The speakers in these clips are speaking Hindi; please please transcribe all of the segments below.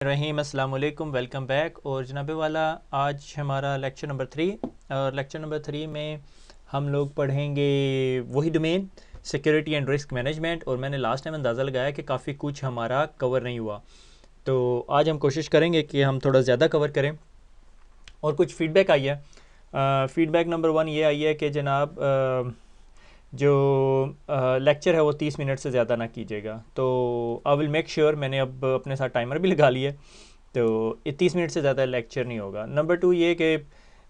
रहीम अस्सलाम वालेकुम, वेलकम बैक। और जनाबे वाला, आज हमारा लेक्चर नंबर 3 और लेक्चर नंबर 3 में हम लोग पढ़ेंगे वही domain security and risk management. और मैंने लास्ट टाइम अंदाज़ा लगाया कि काफ़ी कुछ हमारा कवर नहीं हुआ, तो आज हम कोशिश करेंगे कि हम थोड़ा ज़्यादा कवर करें। और कुछ फ़ीडबैक आई है। फ़ीडबैक नंबर 1 ये आई है कि जनाब जो लेक्चर है वो 30 मिनट से ज़्यादा ना कीजिएगा। तो आई विल मेक श्योर, मैंने अब अपने साथ टाइमर भी लगा लिया है, तो ये 30 मिनट से ज़्यादा लेक्चर नहीं होगा। नंबर 2 ये कि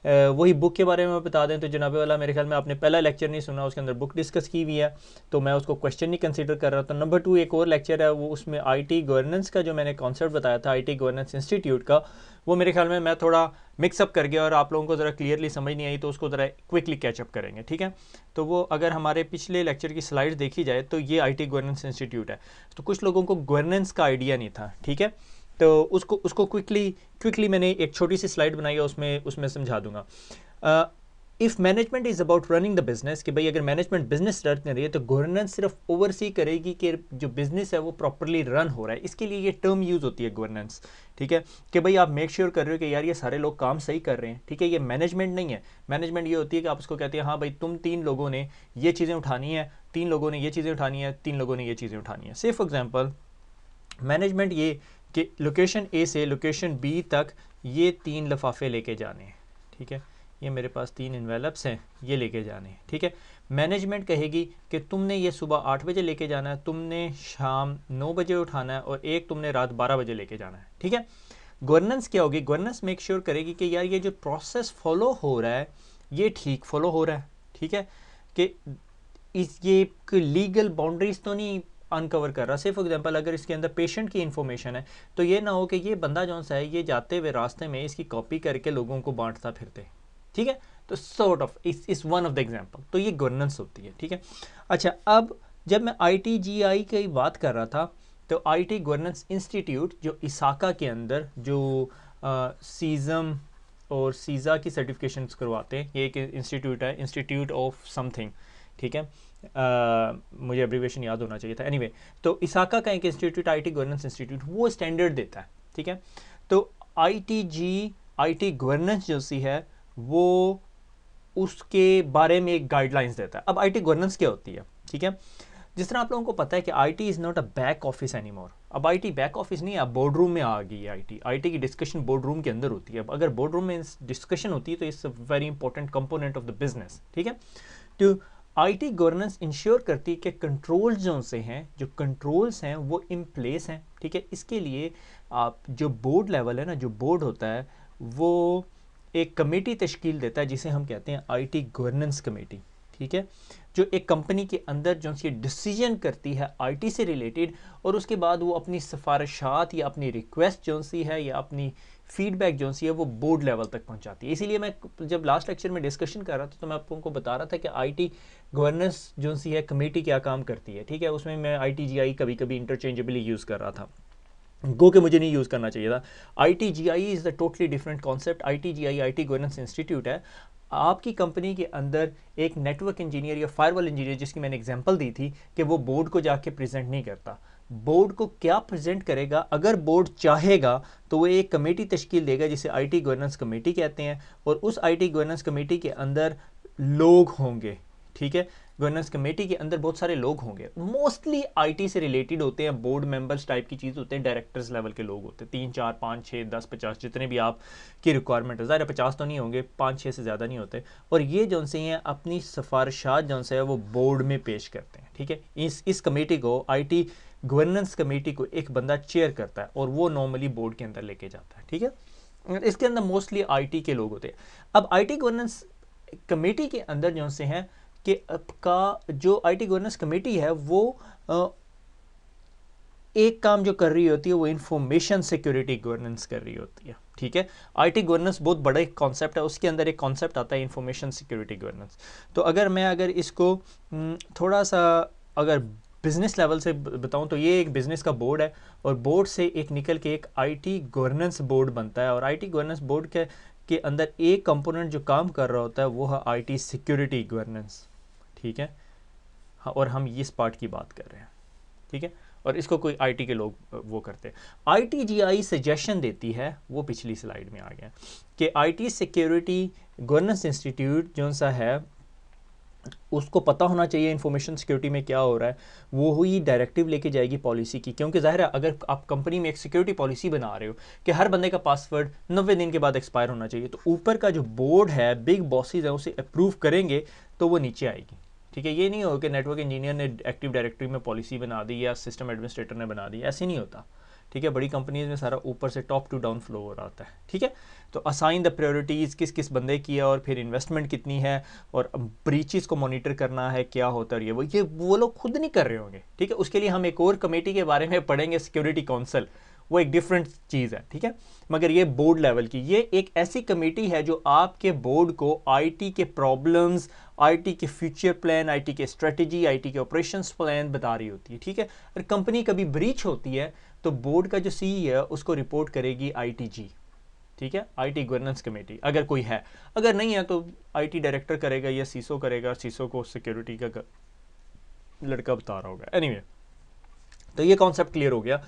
वही बुक के बारे में बता दें तो जनाबे वाला, मेरे ख्याल में आपने पहला लेक्चर नहीं सुना, उसके अंदर बुक डिस्कस की हुई है, तो मैं उसको क्वेश्चन नहीं कंसीडर कर रहा। तो नंबर 2 एक और लेक्चर है, वो उसमें आईटी गवर्नेंस का जो मैंने कॉन्सेप्ट बताया था, आईटी गवर्नेंस इंस्टीट्यूट का, वो मेरे ख्याल में मैं थोड़ा मिक्सअप कर गया और आप लोगों को ज़रा क्लियरली समझ नहीं आई, तो उसको ज़रा क्विकली कैचअप करेंगे, ठीक है। तो वो अगर हमारे पिछले लेक्चर की स्लाइड्स देखी जाए तो ये आईटी गवर्नेंस इंस्टीट्यूट है। तो कुछ लोगों को गवर्नेंस का आइडिया नहीं था, ठीक है, तो उसको क्विकली मैंने एक छोटी सी स्लाइड बनाई है, उसमें उसमें समझा दूंगा। If management is about running the business, कि भाई अगर मैनेजमेंट बिजनेस रन कर रही है तो गवर्नेंस सिर्फ ओवरसी करेगी कि जो बिजनेस है वो प्रॉपरली रन हो रहा है। इसके लिए ये टर्म यूज़ होती है गवर्नेंस, ठीक है, कि भाई आप मेक श्योर कर रहे हो कि यार ये सारे लोग काम सही कर रहे हैं, ठीक है। ये मैनेजमेंट नहीं है। मैनेजमेंट ये होती है कि आप उसको कहते हैं हाँ भाई तुम 3 लोगों ने ये चीज़ें उठानी है, 3 लोगों ने ये चीज़ें उठानी है, 3 लोगों ने ये चीज़ें उठानी है। से फॉर एग्जाम्पल मैनेजमेंट ये कि लोकेशन ए से लोकेशन बी तक ये 3 लिफाफे लेके जाने हैं, ठीक है। ये मेरे पास 3 इन्वेलप्स हैं, ये लेके जाने हैं, ठीक है। मैनेजमेंट कहेगी कि तुमने ये सुबह 8 बजे लेके जाना है, तुमने शाम 9 बजे उठाना है, और एक तुमने रात 12 बजे लेके जाना है, ठीक है। गवर्नेंस क्या होगी? गवर्नेंस मेक श्योर करेगी कि यार ये जो प्रोसेस फॉलो हो रहा है ये ठीक फॉलो हो रहा है, ठीक है, कि ये लीगल बाउंड्रीज तो नहीं अनकवर कर रहा। से फॉर एग्जांपल अगर इसके अंदर पेशेंट की इन्फॉर्मेशन है तो ये ना हो कि ये बंदा जौन सा है ये जाते हुए रास्ते में इसकी कॉपी करके लोगों को बांटता फिरते, ठीक है। तो सॉर्ट ऑफ इस वन ऑफ द एग्जांपल, तो ये गवर्नेंस होती है, ठीक है। अच्छा, अब जब मैं ITGI की बात कर रहा था तो IT गवर्नेंस इंस्टीट्यूट जो इसाका के अंदर जो सीजम और सीज़ा की सर्टिफिकेशंस करवाते हैं, ये एक इंस्टीट्यूट है, इंस्टीट्यूट ऑफ समथिंग, ठीक है। मुझे एब्रीवेशन याद होना चाहिए था। एनीवे, तो इसाका का एक इंस्टीट्यूट आईटी गवर्नेंस इंस्टीट्यूट, वो स्टैंडर्ड देता है, ठीक है। तो आईटी गवर्नेंस जो सी है वो उसके बारे में एक गाइडलाइंस देता है। अब आईटी गवर्नेंस क्या होती है, ठीक है। जिस तरह आप लोगों को पता है कि IT is not a back office any more. अब आईटी बैक ऑफिस नहीं है, अब बोर्ड रूम में आ गई है। आईटी की डिस्कशन बोर्ड रूम के अंदर होती है। अब अगर बोर्ड रूम में डिस्कशन होती है तो it's a very important component of the business, ठीक है। तो आईटी गवर्नेंस इंश्योर करती है कि कंट्रोल्स जो कंट्रोल्स हैं वो इन प्लेस हैं, ठीक है। इसके लिए आप जो बोर्ड लेवल है ना, जो बोर्ड होता है वो एक कमेटी तश्कील देता है जिसे हम कहते हैं आईटी गवर्नेंस कमेटी, ठीक है, जो एक कंपनी के अंदर जो सी डिसीजन करती है आईटी से रिलेटेड, और उसके बाद वो अपनी सिफारिशात या अपनी रिक्वेस्ट जो सी है या अपनी फीडबैक जो सी है वो बोर्ड लेवल तक पहुंचाती है। इसीलिए मैं जब लास्ट लेक्चर में डिस्कशन कर रहा था तो मैं आप लोगों को बता रहा था कि आईटी गवर्नेंस जो सी है कमेटी क्या काम करती है, ठीक है। उसमें मैं ITGI कभी कभी इंटरचेंजेबली यूज़ कर रहा था, गो के मुझे नहीं यूज़ करना चाहिए था। ITGI is the totally different concept. ITGI IT governance institute है। आपकी कंपनी के अंदर एक नेटवर्क इंजीनियर या फायरवॉल इंजीनियर, जिसकी मैंने एग्जांपल दी थी, कि वो बोर्ड को जाके प्रेजेंट नहीं करता। बोर्ड को क्या प्रेजेंट करेगा? अगर बोर्ड चाहेगा तो वो एक कमेटी तश्कील देगा जिसे आईटी गवर्नेंस कमेटी कहते हैं, और उस आईटी गवर्नेंस कमेटी के अंदर लोग होंगे, ठीक है। गवर्नेंस कमेटी के अंदर बहुत सारे लोग होंगे, मोस्टली आईटी से रिलेटेड होते हैं, बोर्ड मेंबर्स टाइप की चीज़ होते हैं, डायरेक्टर्स लेवल के लोग होते हैं, 3 4 5 6 10 50 जितने भी आपकी रिक्वायरमेंट है। ज़ाहिर 50 तो नहीं होंगे, 5 6 से ज़्यादा नहीं होते। और ये जो से हैं अपनी सिफारिशात जो से है वो बोर्ड में पेश करते हैं, ठीक है। इस कमेटी को, आईटी गवर्नेंस कमेटी को एक बंदा चेयर करता है और वो नॉर्मली बोर्ड के अंदर लेके जाता है, ठीक है। इसके अंदर मोस्टली आईटी के लोग होते हैं। अब आईटी गवर्नेंस कमेटी के अंदर जो से हैं कि आपका जो आईटी गवर्नेंस कमेटी है वो एक काम जो कर रही होती है वो इंफॉर्मेशन सिक्योरिटी गवर्नेंस कर रही होती है, ठीक है। आईटी गवर्नेंस बहुत बड़ा एक कॉन्सेप्ट है, उसके अंदर एक कॉन्सेप्ट आता है इंफॉर्मेशन सिक्योरिटी गवर्नेंस। तो अगर इसको थोड़ा सा अगर बिजनेस लेवल से बताऊं तो ये एक बिजनेस का बोर्ड है, और बोर्ड से एक निकल के एक आईटी गवर्नेंस बोर्ड बनता है, और आईटी गवर्नेंस बोर्ड के अंदर एक कंपोनेंट जो काम कर रहा होता है वो है आईटी सिक्योरिटी गवर्नेंस, ठीक है। हाँ, और हम इस पार्ट की बात कर रहे हैं, ठीक है। और इसको कोई आईटी के लोग वो करते हैं। आईटीजीआई सजेशन देती है, वो पिछली स्लाइड में आ गया, कि आईटी सिक्योरिटी गवर्नेंस इंस्टीट्यूट जो सा है उसको पता होना चाहिए इंफॉर्मेशन सिक्योरिटी में क्या हो रहा है, वो ही डायरेक्टिव लेके जाएगी पॉलिसी की। क्योंकि ज़ाहिर है अगर आप कंपनी में एक सिक्योरिटी पॉलिसी बना रहे हो कि हर बंदे का पासवर्ड 90 दिन के बाद एक्सपायर होना चाहिए, तो ऊपर का जो बोर्ड है, बिग बॉसेज है, उसे अप्रूव करेंगे तो वो नीचे आएगी। ठीक है, ये नहीं हो कि नेटवर्क इंजीनियर ने एक्टिव डायरेक्टरी में पॉलिसी बना दी या सिस्टम एडमिनिस्ट्रेटर ने बना दी, ऐसे नहीं होता। ठीक है, बड़ी कंपनीज में सारा ऊपर से टॉप टू डाउन फ्लो हो रहा होता है। ठीक है, तो असाइन द प्रायोरिटीज़ किस किस बंदे की है, और फिर इन्वेस्टमेंट कितनी है, और ब्रीचेस को मॉनिटर करना है क्या होता है, ये वो लोग खुद नहीं कर रहे होंगे। ठीक है, उसके लिए हम एक और कमेटी के बारे में पढ़ेंगे, सिक्योरिटी काउंसिल, वो एक डिफरेंट चीज़ है। ठीक है, मगर ये बोर्ड लेवल की, ये एक ऐसी कमेटी है जो आपके बोर्ड को आईटी के प्रॉब्लम्स, आईटी के फ्यूचर प्लान, आईटी के स्ट्रेटजी, आईटी के ऑपरेशंस प्लान बता रही होती है। ठीक है, अगर कंपनी कभी ब्रीच होती है तो बोर्ड का जो सीई है उसको रिपोर्ट करेगी आईटीजी। ठीक है, आईटी गवर्नेंस कमेटी अगर कोई है, अगर नहीं है तो आईटी डायरेक्टर करेगा या सीसो करेगा, सीसो को सिक्योरिटी का लड़का बता रहा होगा। एनीवे, तो ये कॉन्सेप्ट क्लियर हो गया।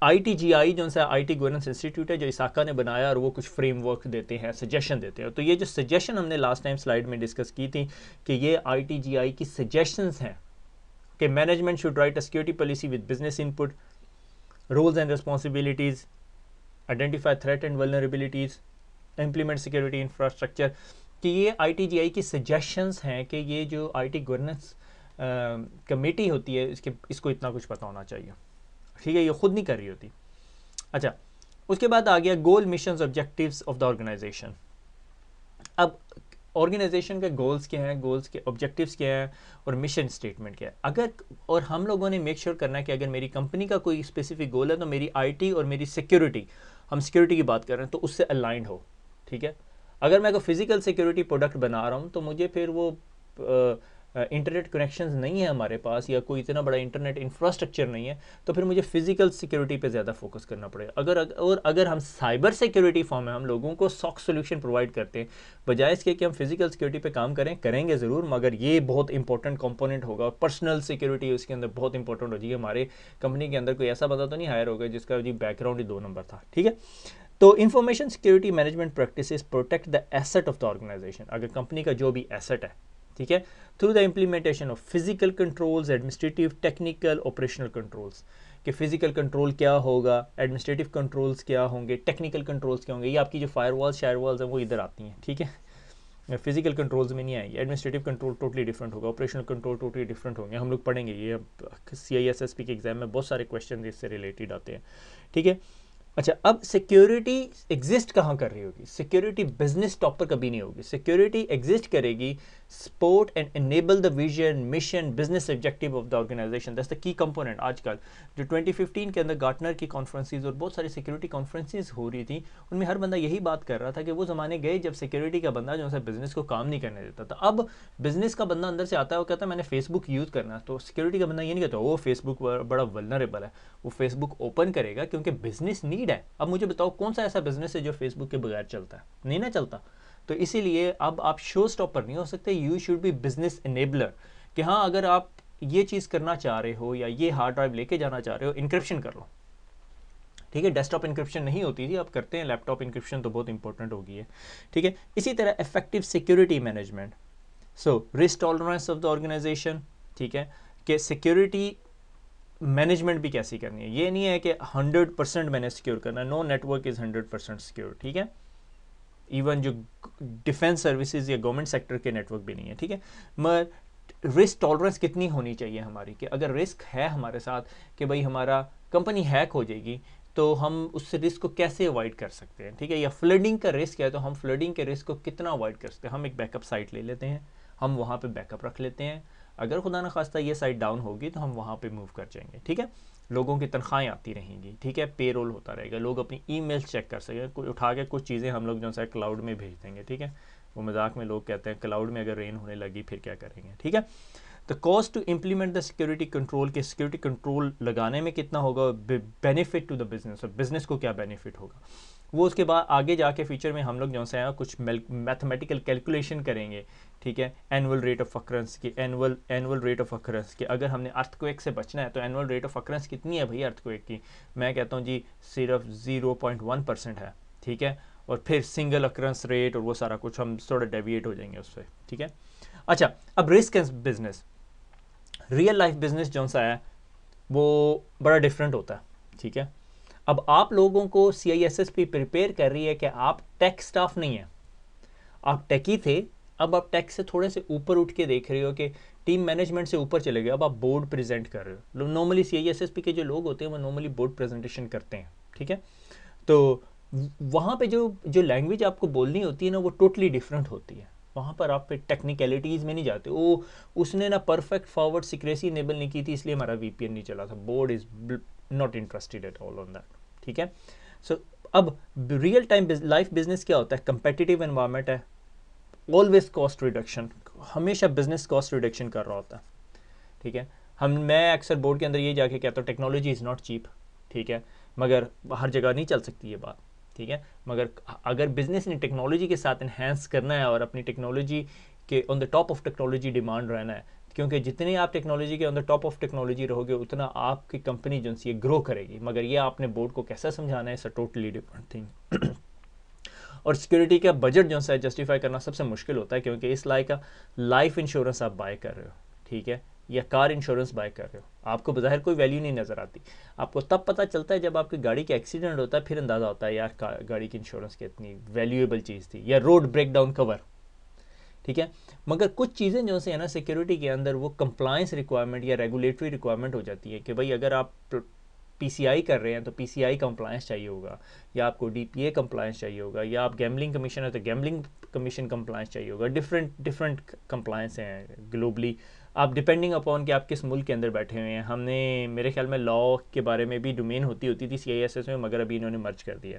आईटीजीआई जो सा आईटी गवर्नेंस इंस्टीट्यूट है जो इसाका ने बनाया, और वो कुछ फ्रेमवर्क देते हैं, सजेशन देते हैं। तो ये जो सजेशन हमने लास्ट टाइम स्लाइड में डिस्कस की थी कि ये आईटीजीआई की सजेशंस हैं कि management should write a security policy with business input, roles and responsibilities, identify threat and vulnerabilities, implement security infrastructure, कि ये आईटीजीआई की सजेशंस हैं कि ये जो आईटी गवर्नेंस कमेटी होती है इसको इतना कुछ पता होना चाहिए। ठीक है, ये खुद नहीं कर रही होती। अच्छा, उसके बाद आ गया goal, missions, objectives of the organisation. अब ऑर्गेनाइजेशन के गोल्स क्या हैं, गोल्स के ऑब्जेक्टिव्स क्या हैं, और मिशन स्टेटमेंट क्या है। अगर, और हम लोगों ने मेक श्योर करना है कि अगर मेरी कंपनी का कोई स्पेसिफिक गोल है तो मेरी आईटी और मेरी सिक्योरिटी, हम सिक्योरिटी की बात कर रहे हैं, तो उससे अलाइंड हो। ठीक है, अगर मैं कोई फिजिकल सिक्योरिटी प्रोडक्ट बना रहा हूँ तो मुझे फिर वो इंटरनेट कनेक्शंस नहीं है हमारे पास, या कोई इतना बड़ा इंटरनेट इंफ्रास्ट्रक्चर नहीं है, तो फिर मुझे फिजिकल सिक्योरिटी पे ज़्यादा फोकस करना पड़ेगा। अगर हम साइबर सिक्योरिटी फॉर्म में हम लोगों को सॉक सोल्यूशन प्रोवाइड करते हैं, बजाय इसके कि हम फिजिकल सिक्योरिटी पे काम करेंगे ज़रूर, मगर ये बहुत इंपॉर्टेंट कंपोनेंट होगा। और पर्सनल सिक्योरिटी उसके अंदर बहुत इंपॉर्टेंट हो जाएगी। हमारे कंपनी के अंदर कोई ऐसा बंदा तो नहीं हायर होगा जिसका जी बैकग्राउंड ही 2 नंबर था। ठीक है, तो information security management practices protect the asset of the organisation. अगर कंपनी का जो भी एसेट है, ठीक है, through the implementation of physical controls, administrative, technical, operational controls, कि फिजिकल कंट्रोल क्या होगा, एडमिनिस्ट्रेटिव कंट्रोल्स क्या होंगे, टेक्निकल कंट्रोल्स क्या होंगे। ये आपकी जो फायरवॉल्स शायरवॉल्स हैं वो इधर आती हैं। ठीक है, फिजिकल कंट्रोल्स में नहीं आएंगे, एडमिनिस्ट्रेटिव कंट्रोल टोटली डिफरेंट होगा, ऑपरेशनल कंट्रोल टोटली डिफरेंट होंगे। हम लोग पढ़ेंगे ये, CISSP के एग्जाम में बहुत सारे क्वेश्चन इससे रिलेटेड आते हैं। ठीक है, अच्छा, अब सिक्योरिटी एग्जिस्ट कहाँ कर रही होगी? सिक्योरिटी बिजनेस टॉप पर कभी नहीं होगी। सिक्योरिटी एग्जिस्ट करेगी support and enable the vision, mission, business objective of the organisation. That's the key component. आजकल जो 2015 के अंदर गार्टनर की कॉन्फ्रेंसेज और बहुत सारी सिक्योरिटी कॉन्फ्रेंसेज हो रही थी, उनमें हर बंदा यही बात कर रहा था कि वो ज़माने गए जब सिक्योरिटी का बंदा जो है बिजनेस को काम नहीं करने देता था। अब बिजनेस का बंदा अंदर से आता है, वो कहता है मैंने फेसबुक यूज़ करना है, तो सिक्योरिटी का बंदा ये नहीं कहता वो फेसबुक बड़ा वल्नरेबल है, वो फेसबुक ओपन करेगा क्योंकि बिजनेस नीड है। अब मुझे बताओ कौन सा ऐसा बिजनेस है जो फेसबुक के बगैर चलता है? नहीं ना चलता। तो इसीलिए अब आप शो स्टॉपर नहीं हो सकते, you should be business enabler, कि हाँ अगर आप ये चीज़ करना चाह रहे हो या ये हार्ड ड्राइव लेके जाना चाह रहे हो, इंक्रिप्शन कर लो। ठीक है, डेस्कटॉप इंक्रिप्शन नहीं होती थी, अब करते हैं, लैपटॉप इंक्रिप्शन तो बहुत इंपॉर्टेंट हो गई है। ठीक है, इसी तरह effective security management, so risk tolerance of the organisation. ठीक है, कि सिक्योरिटी मैनेजमेंट भी कैसी करनी है। ये नहीं है कि 100% मैंने सिक्योर करना है, नो नेटवर्क इज़ 100% सिक्योर। ठीक है, इवन जो डिफेंस सर्विसेज या गवर्नमेंट सेक्टर के नेटवर्क भी नहीं है। ठीक है, मगर रिस्क टॉलरेंस कितनी होनी चाहिए हमारी, कि अगर रिस्क है हमारे साथ कि भाई हमारा कंपनी हैक हो जाएगी, तो हम उस रिस्क को कैसे अवॉइड कर सकते हैं। ठीक है, या फ्लडिंग का रिस्क है तो हम फ्लडिंग के रिस्क को कितना अवॉइड कर सकते हैं। हम एक बैकअप साइट ले लेते हैं, हम वहाँ पे बैकअप रख लेते हैं, अगर खुदा न खास्ता ये साइट डाउन होगी तो हम वहाँ पे मूव कर जाएंगे। ठीक है, लोगों की तनख्वाहें आती रहेंगी। ठीक है, पेरोल होता रहेगा, लोग अपनी ईमेल्स चेक कर सकेंगे, कोई उठा के कुछ चीज़ें हम लोग जो है क्लाउड में भेज देंगे। ठीक है, वो मजाक में लोग कहते हैं क्लाउड में अगर रेन होने लगी फिर क्या करेंगे। ठीक है, the cost to implement the security control, के सिक्योरिटी कंट्रोल लगाने में कितना होगा, बेनिफिट टू द बिजनेस, और बिजनेस को क्या बेनिफिट होगा, वो उसके बाद आगे जाके फीचर में हम लोग जो है कुछ मैथमेटिकल कैलकुलेशन करेंगे, ठीक है, एनुअल रेट ऑफ अक्ररेंस की, एनुअल रेट ऑफ अक्ररेंस की। अगर हमने अर्थक्वेक से बचना है तो एनुअल रेट ऑफ अक्ररेंस कितनी है भाई अर्थक्वेक की, मैं कहता हूँ जी सिर्फ 0.1% है, ठीक है, और फिर सिंगल अक्ररेंस रेट और वो सारा कुछ हम थोड़ा डेविएट हो जाएंगे उससे, ठीक है। अच्छा, अब risk and business, real life business जो सा है वो बड़ा डिफरेंट होता है, ठीक है। अब आप लोगों को CISSP प्रिपेयर कर रही है कि आप टेक स्टाफ नहीं है, आप टेकी थे, अब आप टेक से थोड़े से ऊपर उठ के देख रहे हो कि टीम मैनेजमेंट से ऊपर चले गए, अब आप बोर्ड प्रेजेंट कर रहे हो। नॉर्मली CISSP के जो लोग होते हैं वो नॉर्मली बोर्ड प्रेजेंटेशन करते हैं, ठीक है। तो वहाँ पे जो लैंग्वेज आपको बोलनी होती है ना वो टोटली डिफरेंट होती है, वहाँ पर आप पे टेक्निकलिटीज़ में नहीं जाते। वो उसने ना परफेक्ट फॉरवर्ड सिक्रेसी इनेबल नहीं की थी, इसलिए हमारा VPN नहीं चला था, board is not interested at all on that, ठीक है। सो अब रियल टाइम लाइफ बिजनेस क्या होता है, कंपेटिटिव एनवायरनमेंट है, ऑलवेज कॉस्ट रिडक्शन, हमेशा बिजनेस कॉस्ट रिडक्शन कर रहा होता है, ठीक है। मैं अक्सर बोर्ड के अंदर ये जाके कहता हूँ टेक्नोलॉजी इज़ नॉट चीप, ठीक है, मगर हर जगह नहीं चल सकती ये बात, ठीक है, मगर अगर बिजनेस ने टेक्नोलॉजी के साथ इन्हेंस करना है और अपनी टेक्नोलॉजी के on the top of technology demand रहना है, क्योंकि जितने आप टेक्नोलॉजी के on the top of technology रहोगे उतना आपकी कंपनी जो सी ग्रो करेगी, मगर ये आपने बोर्ड को कैसा समझाना है, it's a totally different thing. और सिक्योरिटी का बजट जो है जस्टिफाई करना सबसे मुश्किल होता है, क्योंकि इस का लाइफ इंश्योरेंस आप बाय कर रहे हो, ठीक है, या कार इंश्योरेंस बाय कर रहे हो, आपको बाहर कोई वैल्यू नहीं नज़र आती, आपको तब पता चलता है जब आपकी गाड़ी का एक्सीडेंट होता है, फिर अंदाज़ा होता है यार गाड़ी की इंश्योरेंस कितनी वैल्यूएबल चीज़ थी, या रोड ब्रेकडाउन कवर, ठीक है। मगर कुछ चीज़ें जो है ना सिक्योरिटी के अंदर वो कंप्लायंस रिक्वायरमेंट या रेगुलेटरी रिक्वायरमेंट हो जाती है कि भाई अगर आप PCI कर रहे हैं तो PCI कंप्लायंस चाहिए होगा, या आपको DPA कंप्लायंस चाहिए होगा, या आप गैम्बलिंग कमीशन है तो गैम्बलिंग कमीशन कंप्लायंस चाहिए होगा, डिफरेंट कंप्लायंस हैं ग्लोबली, आप डिपेंडिंग अपॉन कि आप किस मुल्क के अंदर बैठे हुए हैं। हमने मेरे ख्याल में लॉ के बारे में भी डोमेन होती थी CISS में, मगर अभी इन्होंने मर्ज कर दिया,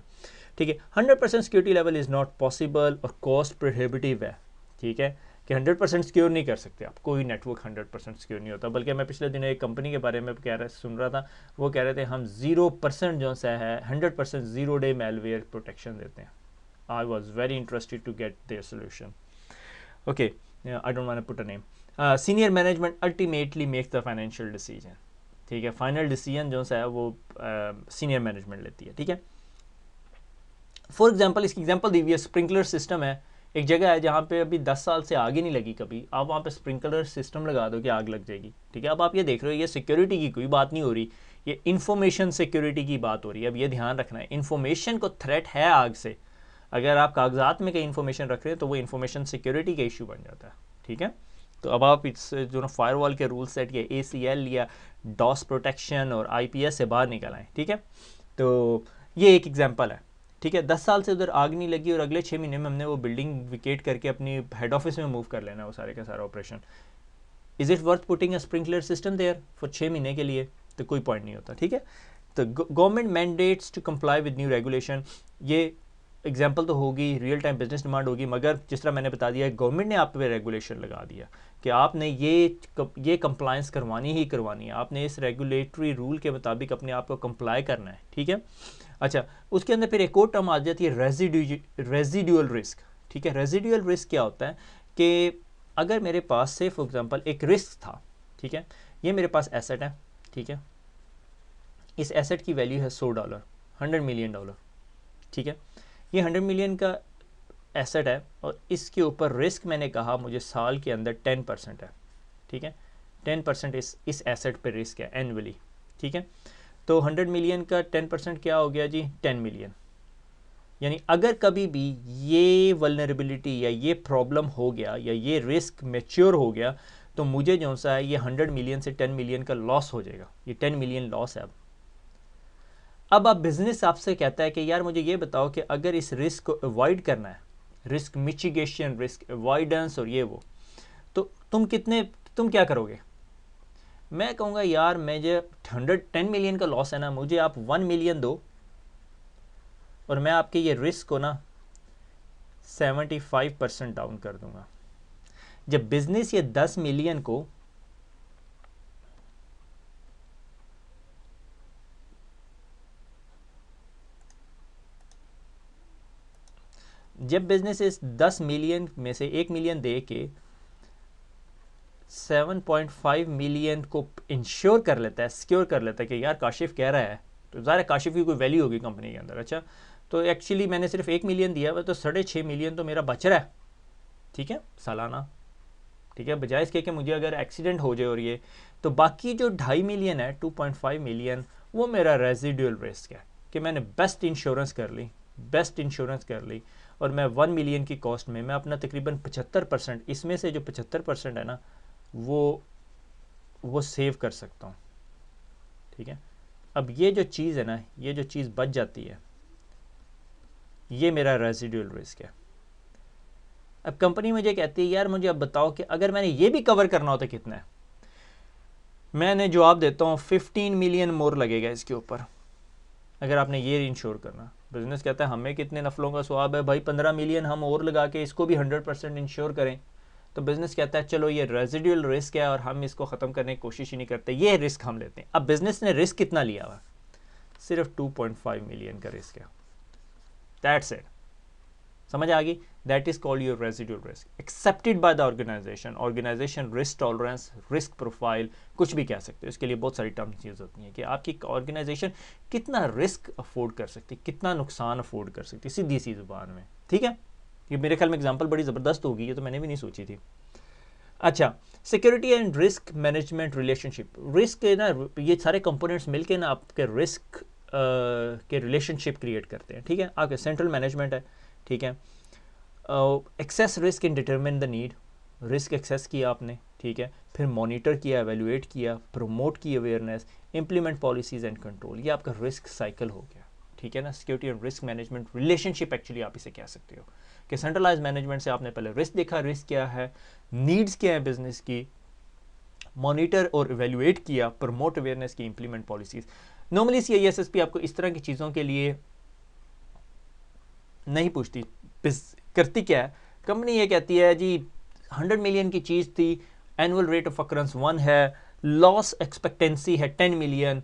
ठीक है। 100% security level is not possible और कॉस्ट प्रोहिबिटिव है, ठीक है, कि 100% सिक्योर नहीं कर सकते आप, कोई नेटवर्क 100% सिक्योर नहीं होता। बल्कि मैं पिछले दिनों एक कंपनी के बारे में सुन रहा था, वो कह रहे थे हम 0% जो सा है 100% 0 डे मेलवेयर प्रोटेक्शन देते हैं। I was very interested to get their solution. Okay, I don't want to put a name. Senior management ultimately makes the financial decision, ठीक है, फाइनल डिसीजन जो सा है वो सीनियर मैनेजमेंट लेती है, ठीक है। फॉर एग्जाम्पल, इसकी एग्जाम्पल दी हुई है, स्प्रिंकलर सिस्टम है, एक जगह है जहाँ पे अभी 10 साल से आग ही नहीं लगी कभी, आप वहाँ पे स्प्रिंकलर सिस्टम लगा दो कि आग लग जाएगी, ठीक है। अब आप ये देख रहे हो ये सिक्योरिटी की कोई बात नहीं हो रही, ये इंफॉर्मेशन सिक्योरिटी की बात हो रही है। अब ये ध्यान रखना है, इंफॉर्मेशन को थ्रेट है आग से, अगर आप कागजात में कहीं इन्फॉर्मेशन रख रहे हैं तो वो इन्फॉर्मेशन सिक्योरिटी का इशू बन जाता है, ठीक है। तो अब आप इस जो ना फायरवॉल के रूल सेट या ACL या डॉस प्रोटेक्शन और IPS से बाहर निकल आए, ठीक है। तो ये एक एग्जाम्पल है, ठीक है। 10 साल से उधर आग नहीं लगी और अगले 6 महीने में हमने वो बिल्डिंग विकेट करके अपनी हेड ऑफिस में मूव कर लेना है वो सारे का सारा operation. Is it worth putting a sprinkler system there for 6 महीने के लिए, तो कोई पॉइंट नहीं होता, ठीक है। तो government mandates to comply with new regulation, ये एग्जाम्पल तो होगी, रियल टाइम बिजनेस डिमांड होगी, मगर जिस तरह मैंने बता दिया गवर्नमेंट ने आप पे रेगुलेशन लगा दिया कि आपने ये कंप्लायंस करवानी ही करवानी है, आपने इस रेगुलेटरी रूल के मुताबिक अपने आप को कंप्लाई करना है, ठीक है। अच्छा, उसके अंदर फिर एक और टर्म आ जाती है रेजिडुअल रिस्क, ठीक है। रेजिडुअल रिस्क क्या होता है कि अगर मेरे पास से फॉर एग्जांपल एक रिस्क था, ठीक है, ये मेरे पास एसेट है, ठीक है, इस एसेट की वैल्यू है $100, $100 मिलियन, ठीक है, ये 100 मिलियन का एसेट है और इसके ऊपर रिस्क मैंने कहा मुझे साल के अंदर 10% है, ठीक है, 10% इस एसेट पे रिस्क है एनुअली, ठीक है। तो 100 मिलियन का 10% क्या हो गया जी, 10 मिलियन। यानी अगर कभी भी ये वल्नरेबिलिटी या ये प्रॉब्लम हो गया या ये रिस्क मैच्योर हो गया तो मुझे जो सा है ये 100 मिलियन से 10 मिलियन का लॉस हो जाएगा, ये 10 मिलियन लॉस है। अब आप बिजनेस आपसे कहता है कि यार मुझे ये बताओ कि अगर इस रिस्क को अवॉइड करना है, रिस्क मिटिगेशन, रिस्क अवॉइडेंस और ये वो, तो तुम क्या करोगे। मैं कहूँगा यार मुझे 110 मिलियन का लॉस है ना, मुझे आप 1 मिलियन दो और मैं आपके ये रिस्क को ना 75% डाउन कर दूंगा। जब बिजनेस ये 10 मिलियन को जब बिजनेस इस 10 मिलियन में से 1 मिलियन दे के 7.5 मिलियन को इंश्योर कर लेता है, सिक्योर कर लेता है कि यार काशिफ कह रहा है, तो ज़ाहिर है काशिफ की कोई वैल्यू होगी कंपनी के अंदर। अच्छा, तो एक्चुअली मैंने सिर्फ 1 मिलियन दिया हुआ, तो 6.5 मिलियन तो मेरा बच रहा है, ठीक है, सालाना, ठीक है। बजाय इसके कि मुझे अगर एक्सीडेंट हो जाए और ये, तो बाकी जो 2.5 मिलियन है, 2.5 मिलियन, वो मेरा रेजिडुअल रिस्क है कि मैंने बेस्ट इंश्योरेंस कर ली, बेस्ट इंश्योरेंस कर ली, और मैं 1 मिलियन की कॉस्ट में मैं अपना तकरीबन 75%, इसमें से जो 75% है ना, वो सेव कर सकता हूँ, ठीक है। अब ये जो चीज़ है ना, ये जो चीज़ बच जाती है, ये मेरा रेजिडुअल रिस्क है। अब कंपनी मुझे कहती है यार मुझे अब बताओ कि अगर मैंने ये भी कवर करना हो तो कितना है। मैंने जवाब देता हूँ 15 मिलियन मोर लगेगा इसके ऊपर, अगर आपने ये इंश्योर करना। बिजनेस कहता है हमें कितने नफलों का स्वाब है भाई, 15 मिलियन हम और लगा के इसको भी 100% इंश्योर करें। तो बिजनेस कहता है चलो ये रेजिडुअल रिस्क है और हम इसको ख़त्म करने की कोशिश ही नहीं करते, ये रिस्क हम लेते हैं। अब बिजनेस ने रिस्क कितना लिया हुआ, सिर्फ 2.5 मिलियन का रिस्क है, दैट्स इट। समझ आ गई? That is called your residual risk, accepted by the organisation risk tolerance, risk profile, कुछ भी कह सकते हो। इसके लिए बहुत सारी टर्म्स यूज होती हैं कि आपकी ऑर्गेनाइजेशन कितना रिस्क अफोर्ड कर सकती है, कितना नुकसान अफोर्ड कर सकती है, सीधी सी जुबान में, ठीक है। ये मेरे ख्याल में एग्जांपल बड़ी ज़बरदस्त होगी, ये तो मैंने भी नहीं सोची थी। अच्छा, security and risk management relationship, risk ना, ये सारे कंपोनेंट्स मिलके ना आपके रिस्क के रिलेशनशिप क्रिएट करते हैं, ठीक है। आपके सेंट्रल मैनेजमेंट है, ठीक है। Access risk in determine the need, risk access किया आपने, ठीक है। फिर मॉनिटर किया, एवेल्युएट किया, प्रमोट की awareness, implement policies and control, ये आपका रिस्क साइकिल हो गया, ठीक है ना। Security and risk management relationship actually आप इसे कह सकते हो कि सेंट्रलाइज मैनेजमेंट से आपने पहले रिस्क देखा, रिस्क क्या है, नीड्स क्या है बिजनेस की, मॉनिटर और इवेल्युएट किया, प्रमोट अवेयरनेस की, इम्प्लीमेंट पॉलिसीज। नॉर्मली CISSP आपको इस तरह की चीज़ों के लिए नहीं पूछती, करती क्या है कंपनी, ये कहती है जी 100 मिलियन की चीज़ थी, एनुअल रेट ऑफ अक्रंस 1 है, लॉस एक्सपेक्टेंसी है 10 मिलियन,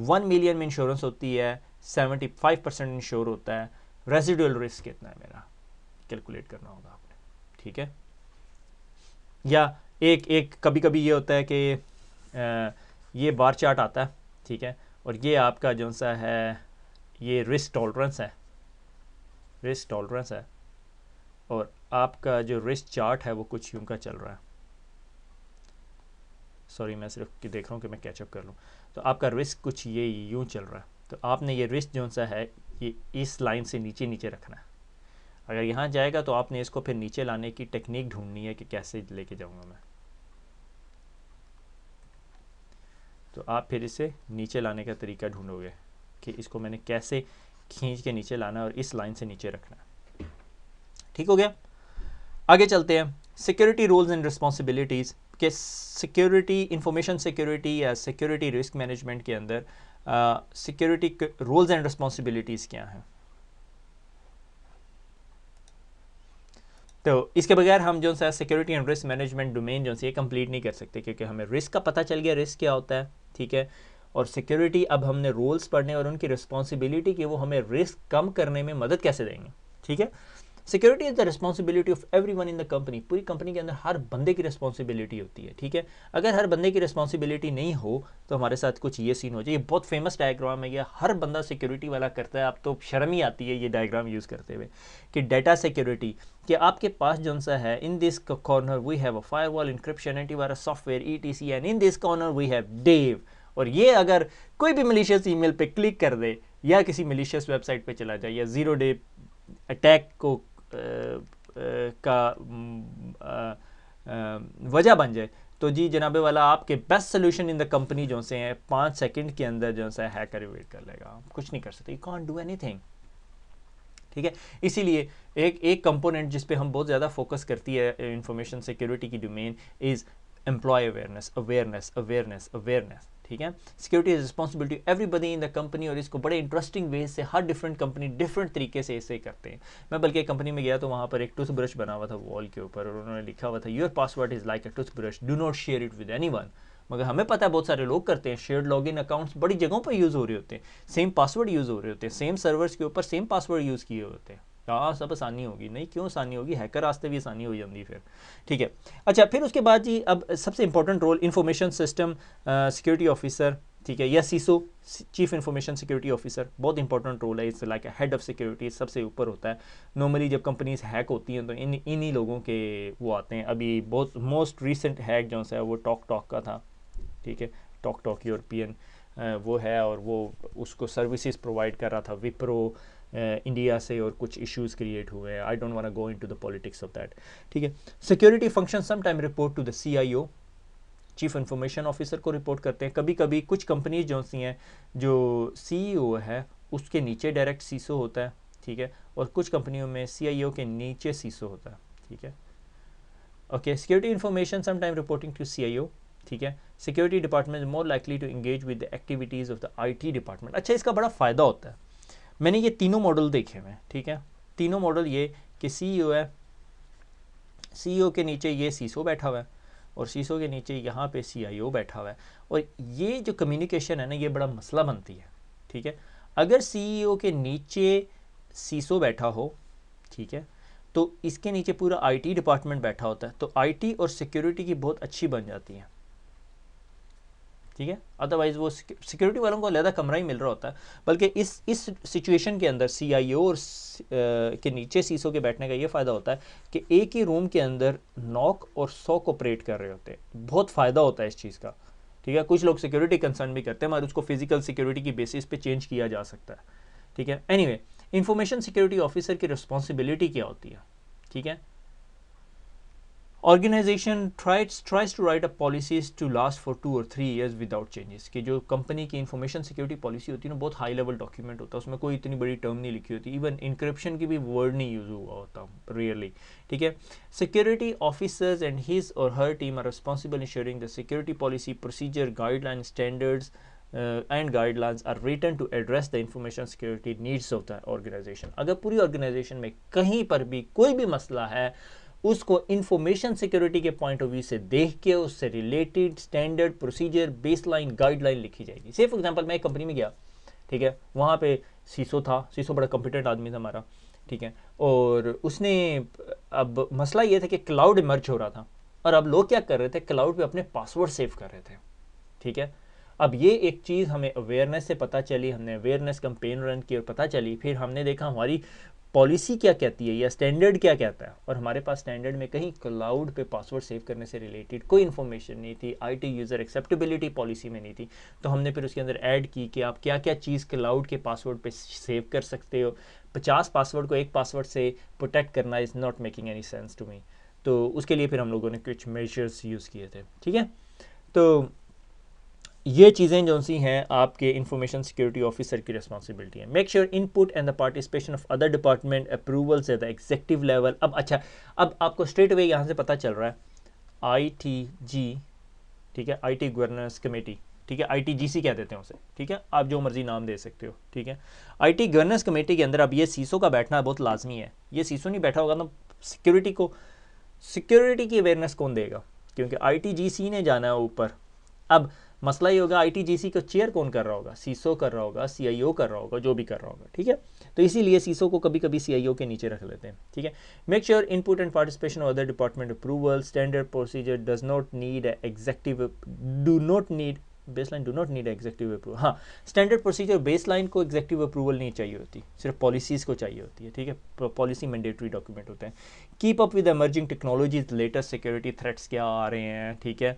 1 मिलियन में इंश्योरेंस होती है, 75% इंश्योर होता है, रेजिडुअल रिस्क कितना है मेरा कैलकुलेट करना होगा आपने, ठीक है। या एक कभी कभी ये होता है कि ये बार चार्ट आता है, ठीक है, और ये आपका जो सा है ये रिस्क टॉलरेंस है, रिस्क टॉलरेंस है, और आपका जो रिस्क चार्ट है वो कुछ यूं का चल रहा है। सॉरी मैं सिर्फ देख रहा हूँ कि मैं कैचअप कर लूँ। तो आपका रिस्क कुछ ये यूं चल रहा है, तो आपने ये रिस्क जो सा है ये इस लाइन से नीचे नीचे रखना है। अगर यहाँ जाएगा तो आपने इसको फिर नीचे लाने की टेक्निक ढूंढनी है कि कैसे लेके जाऊँगा मैं। तो आप फिर इसे नीचे लाने का तरीका ढूंढोगे कि इसको मैंने कैसे खींच के नीचे लाना है और इस लाइन से नीचे रखना है, ठीक हो गया। आगे चलते हैं, सिक्योरिटी रोल्स एंड रिस्पॉन्सिबिलिटीज़ के सिक्योरिटी, इंफॉर्मेशन सिक्योरिटी या सिक्योरिटी रिस्क मैनेजमेंट के अंदर सिक्योरिटी रोल्स एंड रिस्पॉन्सिबिलिटीज़ क्या हैं। तो इसके बगैर हम जो सा security and risk management domain जो सा ये कंप्लीट नहीं कर सकते, क्योंकि हमें रिस्क का पता चल गया, रिस्क क्या होता है, ठीक है, और सिक्योरिटी अब हमने रोल्स पढ़ने और उनकी रिस्पॉन्सिबिलिटी कि वो हमें रिस्क कम करने में मदद कैसे देंगे, ठीक है। Security is the responsibility of everyone in the company, पूरी कंपनी के अंदर हर बंदे की रिस्पॉन्सिबिलिटी होती है, ठीक है। अगर हर बंदे की रिस्पॉन्सिबिलिटी नहीं हो तो हमारे साथ कुछ ये सीन हो जाए। ये बहुत फेमस डायग्राम है, ये हर बंदा सिक्योरिटी वाला करता है, आप तो शर्म ही आती है ये डायग्राम यूज़ करते हुए कि डाटा सिक्योरिटी, कि आपके पास जो सा है in this corner we have a firewall, encryption, antivirus software, ETC, and in this corner we have Dave. और ये अगर कोई भी मलिशियस ईमेल पे क्लिक कर दे या किसी मलिशियस वेबसाइट पे चला जाए या ज़ीरो डे अटैक को का वजह बन जाए, तो जी जनाबे वाला आपके best solution in the company जो से हैं 5 सेकंड के अंदर जो सा हैकर इवेट कर लेगा, आप कुछ नहीं कर सकते, यू कांट डू एनीथिंग, ठीक है। इसीलिए एक कंपोनेंट जिस पे हम बहुत ज़्यादा फोकस करती है इंफॉर्मेशन सिक्योरिटी की domain is employ awareness, awareness, awareness, awareness, ठीक है। Security is responsibility everybody in the company, और इसको बड़े इंटरेस्टिंग वे से हर डिफरेंट कंपनी डिफरेंट तरीके से इसे करते हैं। मैं बल्कि एक कंपनी में गया तो वहाँ पर एक टूथब्रश बना हुआ था वॉल के ऊपर, और उन्होंने लिखा हुआ था your password is like a toothbrush, do not share it with anyone. मगर हमें पता है बहुत सारे लोग करते हैं, शेयर्ड लॉगिन अकाउंट्स बड़ी जगहों पर यूज़ हो रहे होते हैं, सेम पासवर्ड यूज़ हो रहे होते हैं, सेम सर्वर्स के ऊपर सेम पासवर्ड यूज़ किए होते हैं, हाँ सब आसानी होगी, नहीं क्यों आसानी होगी, हैकर रास्ते भी आसानी हो जाती फिर। ठीक है, अच्छा फिर उसके बाद जी अब सबसे important role information system security officer, ठीक है, या CISO, chief information security officer, बहुत इंपॉर्टेंट रोल है, it's like head of security, सबसे ऊपर होता है। नॉर्मली जब कंपनीज हैक होती हैं तो इन्हीं लोगों के वो आते हैं। अभी बहुत मोस्ट रिसेंट हैक जो है वो टॉक का था, ठीक है, टॉक यूरोपियन वो है, और वो उसको सर्विसेज प्रोवाइड कर रहा था विप्रो इंडिया से, और कुछ इश्यूज क्रिएट हुए हैं। I don't want go into the politics of that. ठीक है, security function sometime report to the CIO, chief information officer को रिपोर्ट करते हैं। कभी कभी कुछ कंपनीज जो सी हैं जो सीईओ है उसके नीचे डायरेक्ट सीसो होता है, ठीक है, और कुछ कंपनियों में सीआईओ के नीचे सीसो होता है, ठीक है। Okay, security information sometime reporting to CIO, ठीक है। Security department more likely to engage with the activities of the IT department. अच्छा, इसका बड़ा फ़ायदा होता है। मैंने ये तीनों मॉडल देखे हुए हैं, ठीक है। तीनों मॉडल ये कि सीईओ है, सीईओ के नीचे ये सीसो बैठा हुआ है, और सीसो के नीचे यहाँ पे सीआईओ बैठा हुआ है, और ये जो कम्युनिकेशन है ना ये बड़ा मसला बनती है, ठीक है। अगर सीईओ के नीचे सीसो बैठा हो, ठीक है, तो इसके नीचे पूरा आईटी डिपार्टमेंट बैठा होता है, तो आईटी और सिक्योरिटी की बहुत अच्छी बन जाती है, ठीक है। अदरवाइज वो सिक्योरिटी वालों को अलग कमरा ही मिल रहा होता है। बल्कि इस सिचुएशन के अंदर सीआईओ और के नीचे सीसो के बैठने का ये फ़ायदा होता है कि एक ही रूम के अंदर 9 और 100 ऑपरेट कर रहे होते हैं। बहुत फ़ायदा होता है इस चीज़ का, ठीक है। कुछ लोग सिक्योरिटी कंसर्न भी करते हैं, मगर उसको फिजिकल सिक्योरिटी की बेसिस पे चेंज किया जा सकता है, ठीक है। एनीवे, इंफॉर्मेशन सिक्योरिटी ऑफिसर की रिस्पॉन्सिबिलिटी क्या होती है, ठीक है। Organisation tries to write up policies to last for 2 or 3 years without changes। कि जो कंपनी की इंफॉर्मेशन सिक्योरिटी पॉलिसी होती है ना, बहुत हाई लेवल डॉक्यूमेंट होता है, उसमें कोई इतनी बड़ी टर्म नहीं लिखी होती, इवन इंक्रिप्शन की भी वर्ड नहीं यूज हुआ होता रियरली, ठीक है। सिक्योरिटी ऑफिसर्स एंड हिज और her team are responsible ensuring the security policy procedure guideline standards and guidelines are written to address the information security needs of the organisation. अगर पूरी ऑर्गेनाइजेशन में कहीं पर भी कोई भी मसला है, उसको इंफॉर्मेशन सिक्योरिटी के पॉइंट ऑफ व्यू से देख के उससे related standard procedure baseline guideline लिखी जाएगी। से फॉर एग्जांपल मैं एक कंपनी में गया, ठीक है, वहाँ पे सीसो था, सीसो बड़ा कॉम्पिटेंट आदमी था हमारा, ठीक है, और उसने अब मसला ये था कि क्लाउड इमर्ज हो रहा था, और अब लोग क्या कर रहे थे, क्लाउड पे अपने पासवर्ड सेव कर रहे थे, ठीक है। अब ये एक चीज़ हमें अवेयरनेस से पता चली, हमने अवेयरनेस कैंपेन रन की और पता चली, फिर हमने देखा हमारी पॉलिसी क्या कहती है या स्टैंडर्ड क्या कहता है, और हमारे पास स्टैंडर्ड में कहीं क्लाउड पे पासवर्ड सेव करने से रिलेटेड कोई इन्फॉर्मेशन नहीं थी, आईटी यूज़र एक्सेप्टेबिलिटी पॉलिसी में नहीं थी। तो हमने फिर उसके अंदर ऐड की कि आप क्या क्या चीज़ क्लाउड के पासवर्ड पे सेव कर सकते हो। 50 पासवर्ड को एक पासवर्ड से प्रोटेक्ट करना is not making any sense to me. तो उसके लिए फिर हम लोगों ने कुछ मेजर्स यूज़ किए थे, ठीक है। तो ये चीज़ें जो सी हैं आपके इंफॉर्मेशन सिक्योरिटी ऑफिसर की रिस्पॉन्सिबिलिटी है। Make sure input and the participation of other department approvals at the executive level. अब अच्छा, अब आपको स्ट्रेट अवे यहाँ से पता चल रहा है ITG, ठीक है, IT गवर्नेंस कमेटी, ठीक है, ITGC कह देते हैं उसे, ठीक है, आप जो मर्जी नाम दे सकते हो, ठीक है। IT गवर्नेंस कमेटी के अंदर अब ये सीसो का बैठना बहुत लाजमी है। ये सीसो नहीं बैठा होगा तो सिक्योरिटी की अवेयरनेस कौन देगा, क्योंकि ITGC ने जाना है ऊपर। अब मसला ये होगा ITGC को चेयर कौन कर रहा होगा, सीसो कर रहा होगा, CIO कर रहा होगा, जो भी कर रहा होगा, ठीक है। तो इसीलिए सीसो को कभी कभी CIO के नीचे रख लेते हैं, ठीक है। Make sure input and participation of other department approval, standard procedure do not need baseline do not need executive approval. हाँ, स्टैंडर्ड प्रोसीजर बेसलाइन को एग्जेक्टिव अप्रूवल नहीं चाहिए होती, सिर्फ पॉलिसीज़ को चाहिए होती है, ठीक है। पॉलिसी मैंडेटरी डॉक्यूमेंट होते हैं। Keep up with emerging technologies, latest security threats क्या आ रहे हैं, ठीक है।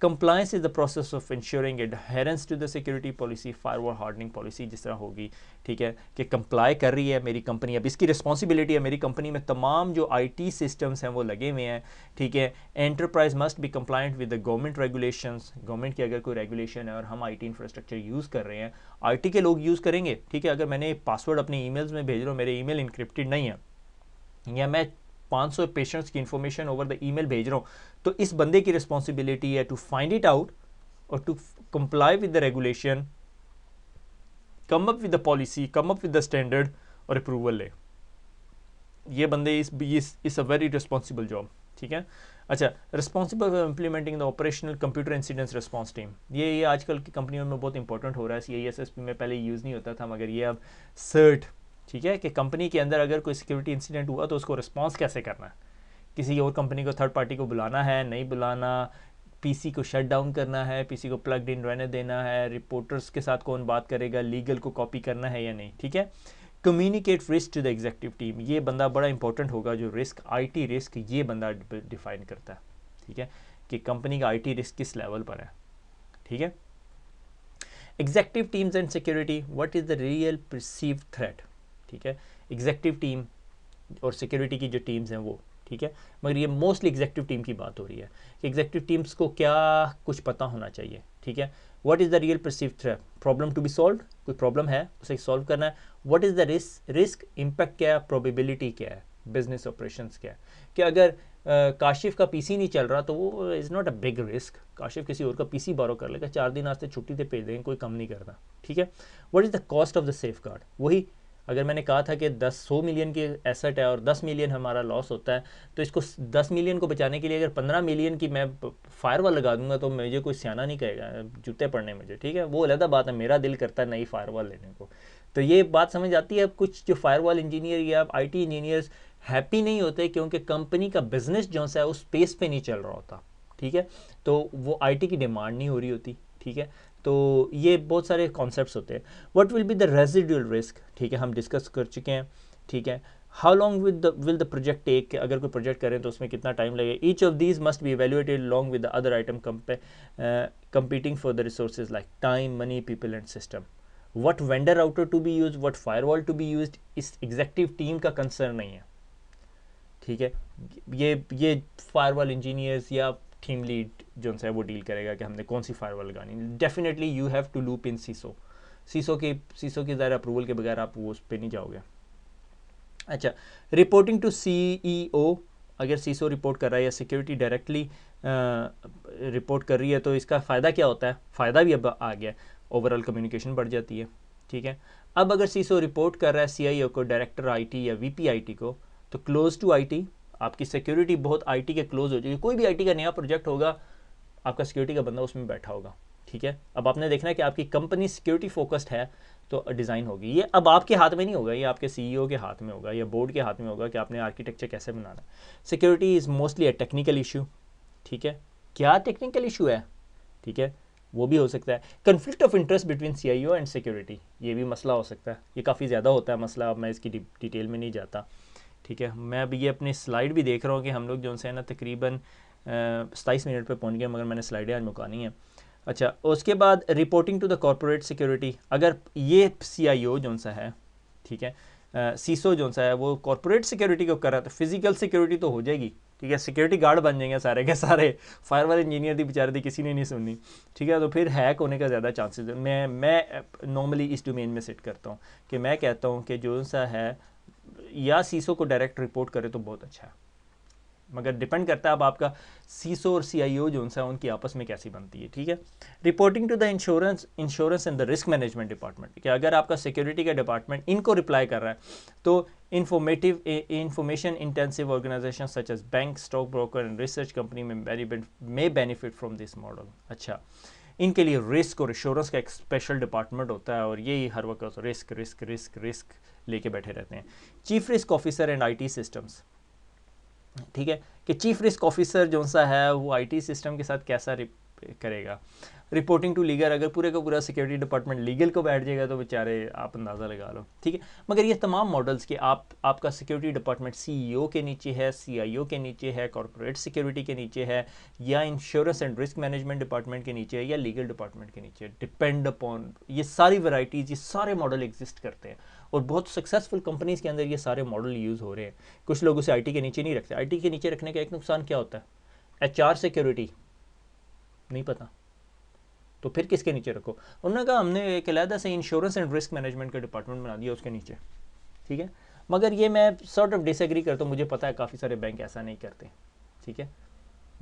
Compliance is the process of ensuring adherence to the security policy, firewall hardening policy जिस तरह होगी, ठीक है, कि कंप्लाई कर रही है मेरी कंपनी। अब इसकी रिस्पॉन्सिबिलिटी है, मेरी कंपनी में तमाम जो IT सिस्टम्स हैं वो लगे हुए हैं, ठीक है। Enterprise must be compliant with the government regulations. Government की अगर कोई रेगुलेशन है और हम IT इंफ्रास्ट्रक्चर यूज़ कर रहे हैं, IT के लोग यूज़ करेंगे, ठीक है। अगर मैंने पासवर्ड अपने ईमेल्स में भेज रहा हूँ, मेरे ईमेल इनक्रिप्टेड नहीं है, या मैं 500 पेशेंट्स की इंफॉर्मेशन ओवर द ईमेल भेज रहा हूँ, तो इस बंदे की रिस्पॉन्सिबिलिटी है टू फाइंड इट आउट और to comply with the regulation, come up with the policy, come up with the standard और अप्रूवल ले। ये बंदे इस अ वेरी रिस्पॉन्सिबल जॉब, ठीक है। अच्छा, responsible for implementing the operational computer incidence response team. ये आजकल की कंपनियों में बहुत इंपॉर्टेंट हो रहा है। CISSP में पहले यूज़ नहीं होता था, मगर ये अब सर्ट ठीक है, कि कंपनी के अंदर अगर कोई सिक्योरिटी इंसिडेंट हुआ तो उसको रिस्पॉन्स कैसे करना है, किसी और कंपनी को, थर्ड पार्टी को बुलाना है, नहीं बुलाना, पीसी को शट डाउन करना है, पीसी को प्लग्ड इन रहने देना है, रिपोर्टर्स के साथ कौन बात करेगा, लीगल को कॉपी करना है या नहीं, ठीक है। Communicate risk to the executive team, ये बंदा बड़ा इंपॉर्टेंट होगा, जो रिस्क, आईटी रिस्क, ये बंदा डिफाइन करता है, ठीक है, कि कंपनी का आईटी रिस्क किस लेवल पर है, ठीक है। Executive teams and security, what is the real perceived threat, ठीक है। एग्जीक्यूटिव टीम और सिक्योरिटी की जो टीम्स हैं वो, ठीक है, मगर ये मोस्टली एग्जीक्यूटिव टीम की बात हो रही है कि एग्जीक्यूटिव टीम्स को क्या कुछ पता होना चाहिए, ठीक है। What is the real perceived threat, problem to be solve, कोई प्रॉब्लम है उसे सॉल्व करना है। What is the risk, impact क्या है, प्रोबेबिलिटी क्या है, बिजनेस ऑपरेशंस क्या है, कि अगर काशिफ का पीसी नहीं चल रहा तो वो is not a big risk, Kashif किसी और का पीसी बारो कर लेगा, 4 दिन आज से छुट्टी पे भेज देंगे, कोई कम नहीं करना, ठीक है। What is the cost of the safe guard, वही अगर मैंने कहा था कि 100 मिलियन की एसेट है और 10 मिलियन हमारा लॉस होता है, तो इसको 10 मिलियन को बचाने के लिए अगर 15 मिलियन की मैं फायरवॉल लगा दूंगा तो मुझे कोई सियाना नहीं कहेगा, जूते पड़ने मुझे, ठीक है, वो अलग बात है, मेरा दिल करता है नई फायरवॉल लेने को। तो ये बात समझ आती है। कुछ जो फायरवॉल इंजीनियर या आईटी इंजीनियर्स हैप्पी नहीं होते क्योंकि कंपनी का बिजनेस जो है उस स्पेस पे नहीं चल रहा होता, ठीक है, तो वो आईटी की डिमांड नहीं हो रही होती, ठीक है। तो ये बहुत सारे कॉन्सेप्ट्स होते हैं। What will be the residual risk, ठीक है, हम डिस्कस कर चुके हैं, ठीक है। How long will the project take, अगर कोई प्रोजेक्ट करें तो उसमें कितना टाइम लगेगा। Each of these must be evaluated long with the other item competing for the resources like time, money, people and system. What vendor router to be used, what firewall to be used, इस एग्जेक्टिव टीम का कंसर्न नहीं है, ठीक है। ये फायरवॉल इंजीनियर्स या टीम लीड जो है वो डील करेगा कि हमने कौन सी फायरवॉल लगानी। Definitely you have to loop in CISO की ज़्यादा अप्रूवल के बगैर आप वो उस पर नहीं जाओगे। अच्छा, रिपोर्टिंग टू सीईओ, अगर सीसो रिपोर्ट कर रहा है या सिक्योरिटी डायरेक्टली रिपोर्ट कर रही है तो इसका फ़ायदा क्या होता है, फ़ायदा भी अब आ गया, ओवरऑल कम्युनिकेशन बढ़ जाती है, ठीक है। अब अगर सीसो रिपोर्ट कर रहा है सीआईओ को, डायरेक्टर आईटी या वीपी आईटी को, तो क्लोज टू आईटी, आपकी सिक्योरिटी बहुत आईटी के क्लोज हो जाएगी। कोई भी आईटी का नया प्रोजेक्ट होगा, आपका सिक्योरिटी का बंदा उसमें बैठा होगा, ठीक है। अब आपने देखना है कि आपकी कंपनी सिक्योरिटी फोकस्ड है तो डिज़ाइन होगी। ये अब आपके हाथ में नहीं होगा, ये आपके सीईओ के हाथ में होगा या बोर्ड के हाथ में होगा कि आपने आर्किटेक्चर कैसे बनाना है। Security is mostly a technical issue, ठीक है। क्या टेक्निकल इशू है, ठीक है, वो भी हो सकता है। Conflict of interest between CIO and security, ये भी मसला हो सकता है, ये काफ़ी ज़्यादा होता है मसला, अब मैं इसकी डिटेल में नहीं जाता, ठीक है। मैं अभी ये अपनी स्लाइड भी देख रहा हूँ कि हम लोग जो है ना तकरीबन 27 मिनट पे पहुँच गए, मगर मैंने स्लाइडें आज मुकानी है। अच्छा, उसके बाद reporting to the corporate security, अगर ये सीआईओ जो सा है, ठीक है, सीसो जो सा है वो कॉर्पोरेट सिक्योरिटी को कर रहा है तो फिजिकल सिक्योरिटी तो हो जाएगी, ठीक है, सिक्योरिटी गार्ड बन जाएंगे सारे के सारे, फायरवॉल इंजीनियर थी बेचारे थी, किसी ने नहीं सुननी, ठीक है। तो फिर हैक होने का ज़्यादा चांसेस है। मैं नॉर्मली इस डोमेन में सेट करता हूँ कि मैं कहता हूँ कि जो सा है या सीसो को डायरेक्ट रिपोर्ट करे तो बहुत अच्छा है, मगर डिपेंड करता है अब आपका सीसो और सीआईओ जो है उनकी आपस में कैसी बनती है, ठीक है। Reporting to the insurance and the risk management department, कि अगर आपका सिक्योरिटी का डिपार्टमेंट इनको रिप्लाई कर रहा है तो information intensive organisation such as bank, stock broker and research company में बेनिफिट फ्रॉम दिस मॉडल। अच्छा, इनके लिए रिस्क और इंश्योरेंस का एक स्पेशल डिपार्टमेंट होता है और यही हर वक्त रिस्क रिस्क रिस्क रिस्क लेके बैठे रहते हैं। Chief risk officer and IT systems, ठीक है, कि चीफ रिस्क ऑफिसर जो सा है वो आईटी सिस्टम के साथ कैसा करेगा। रिपोर्टिंग टू लीगल, अगर पूरे का पूरा सिक्योरिटी डिपार्टमेंट लीगल को बैठ जाएगा तो बेचारे आप अंदाज़ा लगा लो, ठीक है। मगर ये तमाम मॉडल्स के आपका सिक्योरिटी डिपार्टमेंट सीईओ के नीचे है, सीआईओ के नीचे है, कॉर्पोरेट सिक्योरिटी के नीचे है, या insurance and risk management department के नीचे है, या लीगल डिपार्टमेंट के नीचे, डिपेंड अपॉन, ये सारी वैरायटीज़, ये सारे मॉडल एग्जिस्ट करते हैं और बहुत सक्सेसफुल कंपनीज़ के अंदर ये सारे मॉडल यूज़ हो रहे हैं। कुछ लोग उसे आईटी के नीचे नहीं रखते। आईटी के नीचे रखने का एक नुकसान क्या होता है, एचआर सिक्योरिटी नहीं पता, तो फिर किसके नीचे रखो। उन्होंने कहा हमने एक अलहदा से इंश्योरेंस एंड रिस्क मैनेजमेंट का डिपार्टमेंट बना दिया उसके नीचे, ठीक है। मगर ये मैं सॉर्ट ऑफ डिसएग्री करता हूँ, मुझे पता है काफ़ी सारे बैंक ऐसा नहीं करते, ठीक है।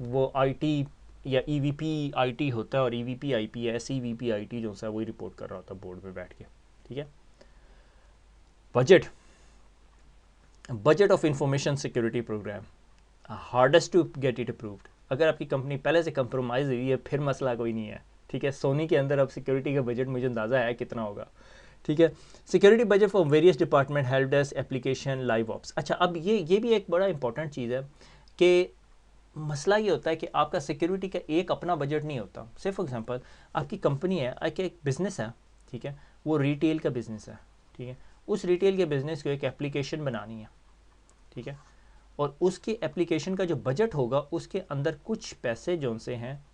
वो आईटी या ईवीपी आईटी होता है और ईवीपी आईपीएस ईवीपी आईटी जो है वही रिपोर्ट कर रहा होता है बोर्ड में बैठ के, ठीक है। Budget of information security programme, hardest to get it approved. अगर आपकी कंपनी पहले से कंप्रोमाइज़ हुई है फिर मसला कोई नहीं है, ठीक है। सोनी के अंदर अब सिक्योरिटी का बजट मुझे अंदाज़ा है कितना होगा, ठीक है। Security budget for various department, help desk, application, live ops. अच्छा, अब ये भी एक बड़ा इंपॉर्टेंट चीज़ है कि मसला ये होता है कि आपका सिक्योरिटी का एक अपना बजट नहीं होता। से फॉर एग्जांपल आपकी कंपनी है, एक बिज़नेस है, ठीक है, वो रिटेल का बिज़नेस है, ठीक है, उस रिटेल के बिज़नेस को एक एप्लीकेशन बनानी है, ठीक है, और उसकी एप्लीकेशन का जो बजट होगा उसके अंदर कुछ पैसे जो से हैं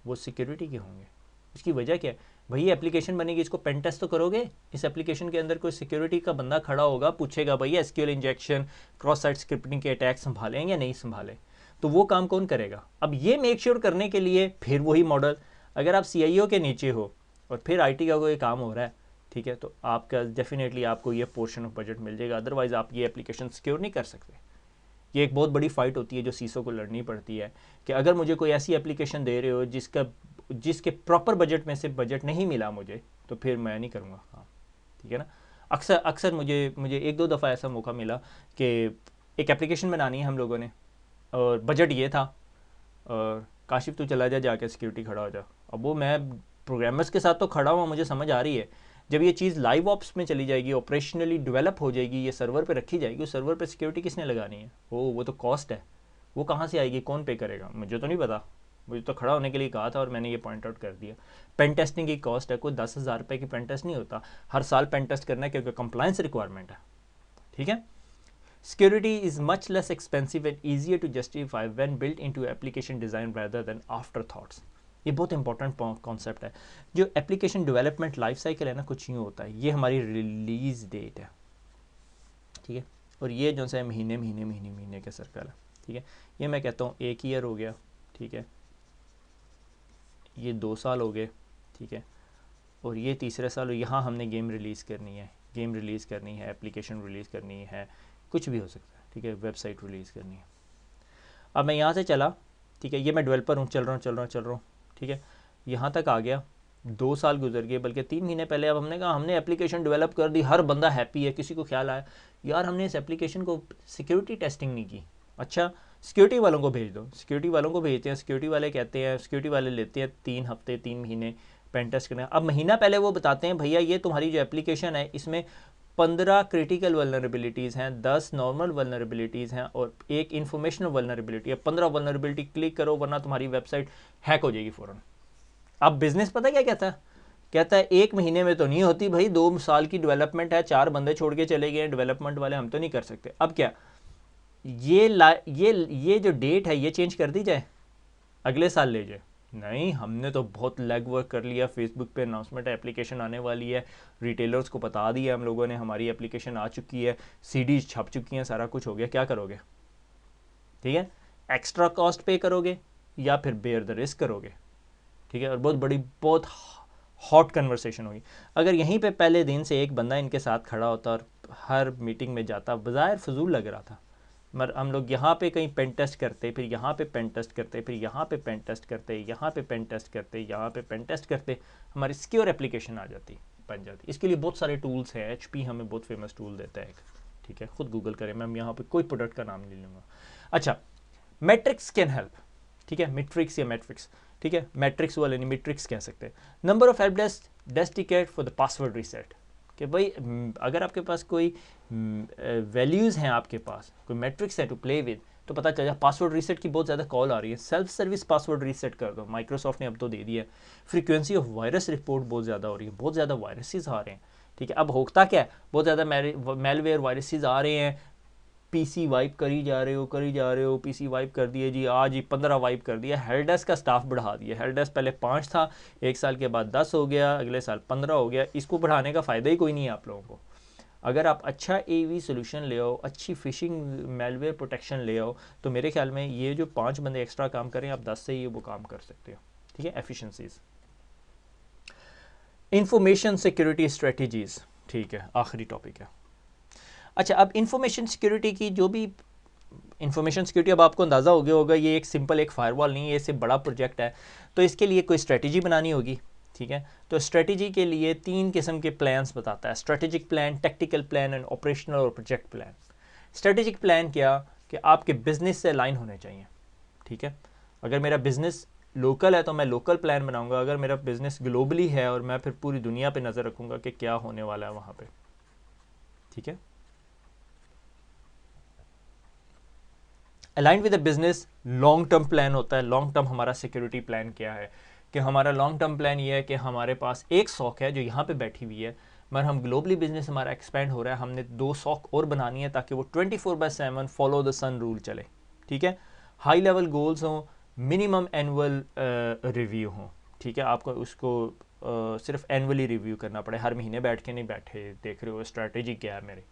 वो सिक्योरिटी के होंगे। इसकी वजह क्या है? भाई ये एप्लीकेशन बनेगी, इसको पेन टेस्ट तो करोगे, इस एप्लीकेशन के अंदर कोई सिक्योरिटी का बंदा खड़ा होगा, पूछेगा भैया SQL injection, cross site scripting के अटैक संभालें या नहीं संभालें, तो वो काम कौन करेगा? अब ये मेक श्योर करने के लिए फिर वही मॉडल, अगर आप CIO के नीचे हो और फिर IT का कोई काम हो रहा है, ठीक है, तो आपका डेफिनेटली आपको ये पोर्शन ऑफ बजट मिल जाएगा, अदरवाइज आप ये एप्लीकेशन सिक्योर नहीं कर सकते। ये एक बहुत बड़ी फाइट होती है जो सीसो को लड़नी पड़ती है कि अगर मुझे कोई ऐसी एप्लीकेशन दे रहे हो जिसके प्रॉपर बजट में से बजट नहीं मिला मुझे, तो फिर मैं नहीं करूँगा। हाँ, ठीक है ना। अक्सर मुझे एक दो दफ़ा ऐसा मौका मिला कि एक एप्लीकेशन बनानी है हम लोगों ने और बजट ये था, और काशिफ तू चला जा, जाके सिक्योरिटी खड़ा हो जा। अब वो मैं प्रोग्रामर्स के साथ तो खड़ा हुआ, मुझे समझ आ रही है, जब ये चीज़ लाइव ऑप्स में चली जाएगी, ऑपरेशनली डेवलप हो जाएगी, ये सर्वर पे रखी जाएगी, उस सर्वर पे सिक्योरिटी किसने लगानी है? वो तो कॉस्ट है, वो कहाँ से आएगी, कौन पे करेगा? मुझे तो नहीं पता, मुझे तो खड़ा होने के लिए कहा था और मैंने ये पॉइंट आउट कर दिया। पेन टेस्टिंग की कॉस्ट है, कोई 10,000 रुपये की पेन टेस्ट नहीं होता, हर साल पेन टेस्ट करना है क्योंकि कंप्लायंस रिक्वायरमेंट है, ठीक है। Security is much less expensive and easier to justify when built into application design rather than after thoughts. ये बहुत इंपॉर्टेंट कॉन्सेप्ट है। जो एप्लीकेशन डेवलपमेंट लाइफ साइकिल है ना, कुछ यूँ होता है, ये हमारी रिलीज डेट है, ठीक है, और ये जो है महीने के सर्कल है, ठीक है। ये मैं कहता हूँ 1 ईयर हो गया, ठीक है, ये 2 साल हो गए, ठीक है, और ये तीसरे साल यहाँ हमने गेम रिलीज़ करनी है, एप्लीकेशन रिलीज़ करनी है, कुछ भी हो सकता है, ठीक है, वेबसाइट रिलीज़ करनी है। अब मैं यहाँ से चला, ठीक है, ये मैं डेवलपर हूँ, चल रहा हूँ, ठीक है, यहाँ तक आ गया, 2 साल गुजर गए, बल्कि 3 महीने पहले अब हमने कहा हमने एप्लीकेशन डेवलप कर दी, हर बंदा हैप्पी है, किसी को ख्याल आया यार हमने इस एप्लीकेशन को सिक्योरिटी टेस्टिंग नहीं की। अच्छा, सिक्योरिटी वालों को भेज दो, सिक्योरिटी वालों को भेजते हैं, सिक्योरिटी वाले कहते हैं, सिक्योरिटी वाले लेते हैं 3 हफ्ते 3 महीने पेन टेस्ट करने। अब महीना पहले वो बताते हैं भैया ये तुम्हारी जो एप्लीकेशन है इसमें 15 क्रिटिकल वल्नरेबिलिटीज़ हैं, 10 नॉर्मल वल्नरेबिलिटीज़ हैं और एक इन्फॉर्मेशनल वल्नरेबिलिटी है। 15 वल्नरेबिलिटी क्लिक करो वरना तुम्हारी वेबसाइट हैक हो जाएगी फ़ौरन। अब बिजनेस पता क्या कहता है 1 महीने में तो नहीं होती भाई, 2 साल की डेवलपमेंट है, 4 बंदे छोड़ के चले गए डेवलपमेंट वाले, हम तो नहीं कर सकते। अब क्या ये जो डेट है ये चेंज कर दी जाए, अगले साल ले जाए? नहीं, हमने तो बहुत लेग वर्क कर लिया, फेसबुक पे अनाउंसमेंट है एप्लीकेशन आने वाली है, रिटेलर्स को बता दिया हम लोगों ने हमारी एप्लीकेशन आ चुकी है, CDs छप चुकी हैं, सारा कुछ हो गया, क्या करोगे? ठीक है, एक्स्ट्रा कॉस्ट पे करोगे या फिर बेयर द रिस्क करोगे? ठीक है, और बहुत हॉट कन्वर्सेशन होगी। अगर यहीं पे पहले दिन से एक बंदा इनके साथ खड़ा होता और हर मीटिंग में जाता, बज़ाहिर फजूल लग रहा था, मगर हम लोग यहाँ पे कहीं पेन टेस्ट करते, फिर यहाँ पे पेन टेस्ट करते, फिर यहाँ पे पेन टेस्ट करते, यहाँ पे पेन टेस्ट करते, यहाँ पे पेन टेस्ट करते, हमारी सिक्योर एप्लीकेशन बन जाती। इसके लिए बहुत सारे टूल्स हैं, HP हमें बहुत फेमस टूल देता है एक, ठीक है, खुद गूगल करें, मैं यहाँ पे कोई प्रोडक्ट का नाम नहीं लूँगा। अच्छा, मैट्रिक्स कैन हेल्प, ठीक है, मैट्रिक्स या मैट्रिक्स, ठीक है, मैट्रिक्स वाले नहीं मैट्रिक्स कह सकते हैं। Number of help desk ticket for the password reset, कि भाई अगर आपके पास कोई वैल्यूज़ हैं, आपके पास कोई मैट्रिक्स है टू प्ले विद, तो पता चल जाए पासवर्ड रीसेट की बहुत ज़्यादा कॉल आ रही है, सेल्फ सर्विस पासवर्ड रीसेट कर दो, माइक्रोसॉफ्ट ने अब तो दे दिया है। फ्रीक्वेंसी ऑफ वायरस रिपोर्ट बहुत ज़्यादा हो रही है, बहुत ज़्यादा वायरसेस आ रहे हैं, ठीक है। अब होता क्या है, बहुत ज़्यादा मेलवेयर वायरसेस आ रहे हैं, PC वाइप करी जा रहे हो, PC वाइप कर दिए जी, आज ही 15 वाइप कर दिया, हेल्प डेस्क का स्टाफ बढ़ा दिया, हेल्प डेस्क पहले 5 था, 1 साल के बाद 10 हो गया, अगले साल 15 हो गया, इसको बढ़ाने का फ़ायदा ही कोई नहीं है आप लोगों को। अगर आप अच्छा AV सोल्यूशन ले आओ, अच्छी फिशिंग मेलवेयर प्रोटेक्शन ले आओ, तो मेरे ख्याल में ये जो 5 बंदे एक्स्ट्रा काम करें, आप 10 से ही वो काम कर सकते हो, ठीक है। एफिशिएंसीज, इंफॉर्मेशन सिक्योरिटी स्ट्रेटजीज, ठीक है, आखिरी टॉपिक है। अच्छा, अब इंफॉर्मेशन सिक्योरिटी की जो भी इंफॉर्मेशन सिक्योरिटी, अब आपको अंदाज़ा हो गया होगा ये एक सिंपल एक फायरवॉल नहीं है, इससे बड़ा प्रोजेक्ट है, तो इसके लिए कोई स्ट्रेटजी बनानी होगी, ठीक है। तो स्ट्रेटजी के लिए 3 किस्म के प्लान्स बताता है, strategic plan, tactical plan and operational और प्रोजेक्ट प्लान। स्ट्रेटेजिक प्लान क्या कि आपके बिजनेस से अलाइन होने चाहिए, ठीक है। अगर मेरा बिजनेस लोकल है तो मैं लोकल प्लान बनाऊंगा, अगर मेरा बिजनेस ग्लोबली है और मैं फिर पूरी दुनिया पे नज़र रखूंगा कि क्या होने वाला है वहाँ पे। ठीक है, aligned with the business long term plan होता है। लॉन्ग टर्म हमारा सिक्योरिटी प्लान क्या है कि हमारा लॉन्ग टर्म प्लान ये है कि हमारे पास एक सॉक है जो यहाँ पे बैठी हुई है, मगर हम ग्लोबली बिजनेस हमारा एक्सपेंड हो रहा है, हमने 2 सॉक और बनानी है ताकि वो 24/7 फॉलो द सन रूल चले। ठीक है, हाई लेवल गोल्स हों, मिनिमम एनुअल रिव्यू हों। ठीक है, आपको उसको सिर्फ एनुअली रिव्यू करना पड़े, हर महीने बैठ के नहीं बैठे देख रहे हो स्ट्रैटेजी क्या है मेरी।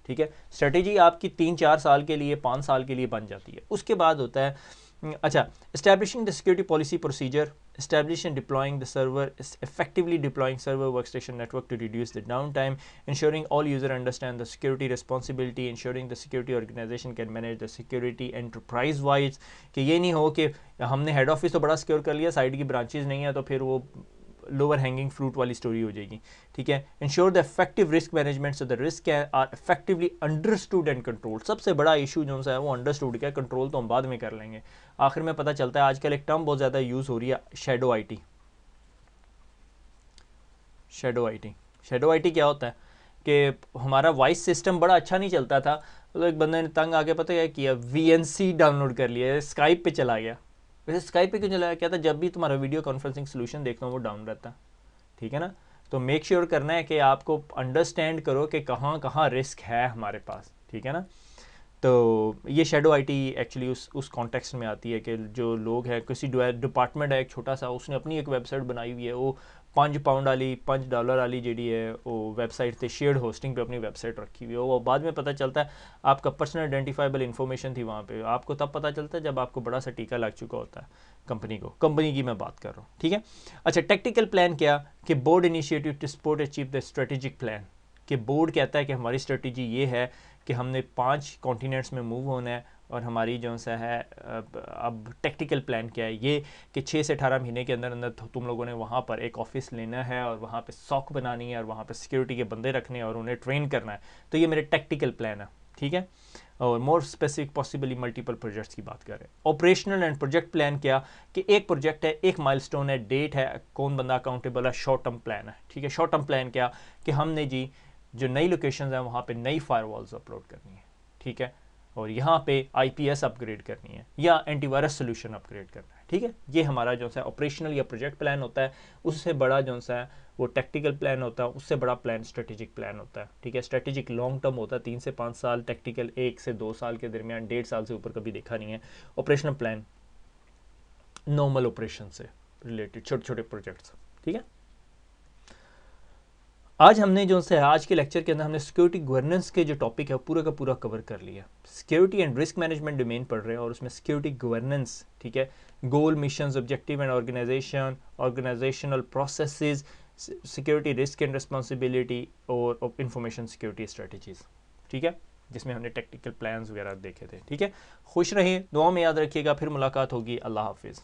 ठीक है, स्ट्रेटेजी आपकी 3-4 साल के लिए, 5 साल के लिए बन जाती है। उसके बाद होता है अच्छा, establishing the security policy procedure, establish and deploying the server, effectively deploying server workstation network to reduce the downtime, ensuring all user understand the security responsibility, ensuring the security organization can manage the security enterprise wise, कि ये नहीं हो कि हमने हेड ऑफिस तो बड़ा सिक्योर कर लिया, साइड की ब्रांचेज नहीं है, तो फिर वो लोअर हैंगिंग फ्रूट वाली स्टोरी हो जाएगी। ठीक है, ensure the effective risk management, so the risk are effectively understood and control. सबसे बड़ा इशू जो है वो अंडरस्टूड क्या, कंट्रोल तो हम बाद में कर लेंगे। आखिर में पता चलता है आजकल एक टर्म बहुत ज़्यादा यूज़ हो रही है, shadow IT. Shadow IT, shadow IT क्या होता है कि हमारा वॉइस सिस्टम बड़ा अच्छा नहीं चलता था, तो एक बंदे ने तंग आके पता क्या किया, VNC डाउनलोड कर लिया, स्काइप पे चला गया। वैसे स्काइप पे क्यों चला गया, क्या था, जब भी तुम्हारा वीडियो कॉन्फ्रेंसिंग सोल्यूशन देखता हूँ वो डाउन रहता है। ठीक है ना, तो मेक श्योर करना है कि आपको अंडरस्टैंड करो कि कहाँ कहाँ रिस्क है हमारे पास। ठीक है ना, तो ये शैडो आईटी एक्चुअली उस कॉन्टेक्स्ट में आती है कि जो लोग हैं, किसी डिपार्टमेंट है एक छोटा सा, उसने अपनी एक वेबसाइट बनाई हुई है, वो £5 वाली $5 वाली जी है वो वेबसाइट से शेयर्ड होस्टिंग पे अपनी वेबसाइट रखी हुई है। वो बाद में पता चलता है आपका पर्सनल आइडेंटिफाइबल इन्फॉर्मेशन थी वहाँ पे, आपको तब पता चलता है जब आपको बड़ा सा टीका लग चुका होता है कंपनी को। कंपनी की मैं बात कर रहा हूँ। ठीक है, अच्छा, टेक्निकल प्लान क्या कि board initiative to support achieve the strategic plan, कि बोर्ड कहता है कि हमारी स्ट्रेटेजी ये है कि हमने 5 कॉन्टिनेंट्स में मूव होना है, और हमारी जो सा है अब टेक्निकल प्लान क्या है ये कि 6 से 18 महीने के अंदर अंदर तुम लोगों ने वहाँ पर एक ऑफिस लेना है और वहाँ पे सॉक बनानी है और वहाँ पे सिक्योरिटी के बंदे रखने हैं और उन्हें ट्रेन करना है। तो ये मेरे टेक्निकल प्लान है। ठीक है, और more specific possibly multiple projects की बात कर रहे हैं। ऑपरेशनल एंड प्रोजेक्ट प्लान क्या कि एक प्रोजेक्ट है, एक माइलस्टोन है, डेट है, कौन बंदा अकाउंटेबल है, शॉर्ट टर्म प्लान है। ठीक है, शॉर्ट टर्म प्लान क्या कि हमने जी जो नई लोकेशंस हैं वहाँ पे नई फायरवॉल्स अपलोड करनी है। ठीक है, और यहाँ पे IPS अपग्रेड करनी है या एंटीवायरस सोल्यूशन अपग्रेड करना है। ठीक है, ये हमारा जो सा ऑपरेशनल या प्रोजेक्ट प्लान होता है। उससे बड़ा जो सा है वो टेक्निकल प्लान होता है, उससे बड़ा प्लान स्ट्रेटेजिक प्लान होता है। ठीक है, स्ट्रेटेजिक लॉन्ग टर्म होता है 3 से 5 साल, टेक्निकल 1 से 2 साल के दरमियान, 1.5 साल से ऊपर कभी देखा नहीं है। ऑपरेशनल प्लान नॉर्मल ऑपरेशन से रिलेटेड छोटे छोटे प्रोजेक्ट्स। ठीक है, आज हमने जो है आज के लेक्चर के अंदर हमने सिक्योरिटी गवर्नेंस के जो टॉपिक है पूरा का पूरा कवर कर लिया। Security and risk management domain पढ़ रहे हैं और उसमें सिक्योरिटी गवर्नेंस, ठीक है, goal, missions, objective and organisational processes, security risk and responsibility और इंफॉर्मेशन सिक्योरिटी स्ट्रेटजीज। ठीक है, जिसमें हमने टेक्निकल प्लान्स वगैरह देखे थे। ठीक है, खुश रहें, दुआ में याद रखिएगा, फिर मुलाकात होगी। अल्लाह हाफिज़।